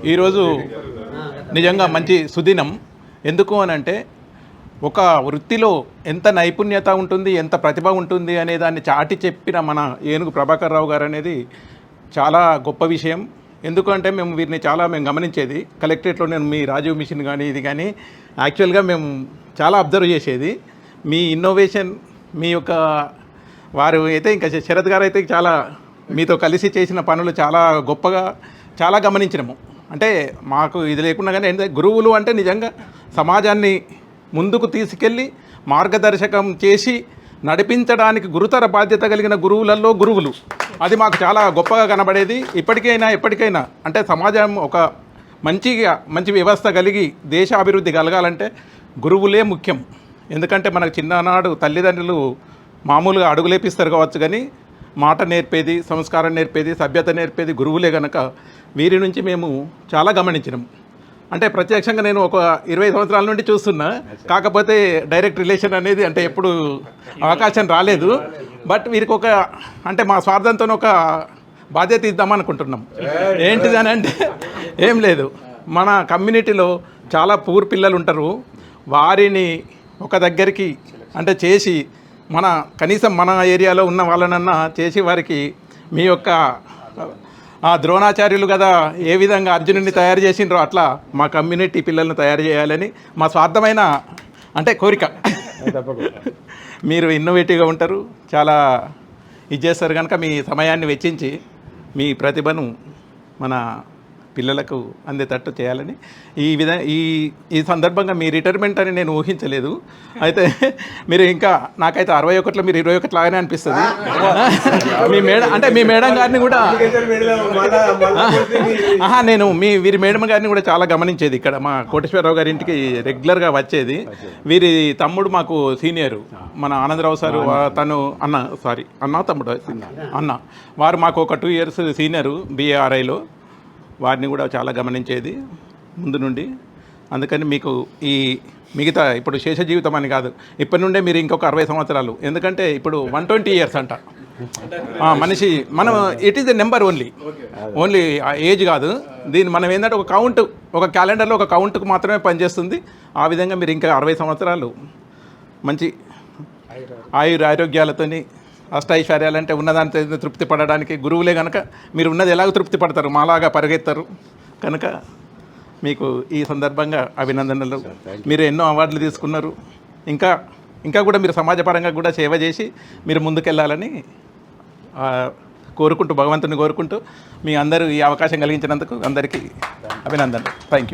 ఈరోజు నిజంగా మంచి సుదినం. ఎందుకు అనంటే ఒక వృత్తిలో ఎంత నైపుణ్యత ఉంటుంది, ఎంత ప్రతిభ ఉంటుంది అనే దాన్ని చాటి చెప్పిన మన ఏనుగు ప్రభాకర్ రావు గారు అనేది చాలా గొప్ప విషయం. ఎందుకంటే వీరిని మేము గమనించేది కలెక్టరేట్లో. నేను మీ రాజీవ్ మిషన్ కానీ ఇది కానీ యాక్చువల్గా మేము చాలా అబ్జర్వ్ చేసేది. మీ ఇన్నోవేషన్, మీ యొక్క వారు అయితే ఇంకా శరత్ గారు అయితే చాలా మీతో కలిసి చేసిన పనులు చాలా గొప్పగా చాలా గమనించినాము. అంటే మాకు ఇది లేకుండా కానీ గురువులు అంటే నిజంగా సమాజాన్ని ముందుకు తీసుకెళ్ళి మార్గదర్శకం చేసి నడిపించడానికి గురుతర బాధ్యత కలిగిన గురువులలో గురువులు, అది మాకు చాలా గొప్పగా కనబడేది. ఇప్పటికైనా ఎప్పటికైనా అంటే సమాజం ఒక మంచి వ్యవస్థ కలిగి దేశ అభివృద్ధి కలగాలంటే గురువులే ముఖ్యం. ఎందుకంటే మనకు చిన్ననాడు తల్లిదండ్రులు మామూలుగా అడుగులేపిస్తారు కావచ్చు, కానీ మాట నేర్పేది, సంస్కారం నేర్పేది, సభ్యత నేర్పేది గురువులే కనుక వీరి నుంచి మేము చాలా గమనించినాం. అంటే ప్రత్యక్షంగా నేను ఒక 20 సంవత్సరాల నుండి చూస్తున్నా, కాకపోతే డైరెక్ట్ రిలేషన్ అనేది అంటే ఎప్పుడు అవకాశం రాలేదు. బట్ వీరికి అంటే మా స్వార్థంతో ఒక బాధ్యత ఇద్దామనుకుంటున్నాం. ఏంటిది అని అంటే ఏం లేదు, మన కమ్యూనిటీలో చాలా పూర్ పిల్లలు ఉంటారు. వారిని ఒక దగ్గరికి అంటే చేసి కనీసం మన ఏరియాలో ఉన్న వాళ్ళనన్నా చేసి వారికి మీ యొక్క ద్రోణాచార్యులు కదా ఏ విధంగా అర్జునుడిని తయారు చేసిండ్రో అట్లా మా కమ్యూనిటీ పిల్లల్ని తయారు చేయాలని మా స్వార్థమైన అంటే కోరిక. మీరు ఇన్నోవేటివ్గా ఉంటారు, చాలా ఇది చేస్తారు కనుక మీ సమయాన్ని వెచ్చించి మీ ప్రతిభను మన పిల్లలకు అందేటట్టు చేయాలని ఈ సందర్భంగా మీ రిటైర్మెంట్ అని నేను ఊహించలేదు. అయితే మీరు ఇంకా నాకైతే 61లో మీరు 21 లాగానే అనిపిస్తుంది. మీ మేడం గారిని కూడా నేను వీరి మేడం గారిని కూడా చాలా గమనించేది. ఇక్కడ మా కోటేశ్వరరావు గారి ఇంటికి రెగ్యులర్గా వచ్చేది. వీరి తమ్ముడు మాకు సీనియరు, మన ఆనందరావు సారు, తను అన్న వారు మాకు ఒక 2 years సీనియరు BARIలో. వారిని కూడా చాలా గమనించేది ముందు నుండి. అందుకని మీకు ఈ మిగతా ఇప్పుడు శేష జీవితం అని కాదు, ఇప్పటి నుండే మీరు ఇంకొక 60 సంవత్సరాలు. ఎందుకంటే ఇప్పుడు 120 years అంట మనిషి. మనం it is the number only age కాదు. దీన్ని మనం ఏంటంటే ఒక కౌంట్, ఒక క్యాలెండర్లో ఒక కౌంట్కు మాత్రమే పనిచేస్తుంది. ఆ విధంగా మీరు ఇంకా 60 సంవత్సరాలు మంచి ఆరోగ్యాలతోని అష్టైశ్వర్యాలంటే ఉన్నదానితో తృప్తి పడడానికి గురువులే కనుక మీరు ఉన్నది ఎలాగో తృప్తి పడతారు, మాలాగా పరిగెత్తారు కనుక మీకు ఈ సందర్భంగా అభినందనలు. మీరు ఎన్నో అవార్డులు తీసుకున్నారు. ఇంకా కూడా మీరు సమాజపరంగా కూడా సేవ చేసి మీరు ముందుకెళ్ళాలని భగవంతుని కోరుకుంటూ మీ అందరూ ఈ అవకాశం కలిగించినందుకు అందరికీ అభినందనలు. Thank you.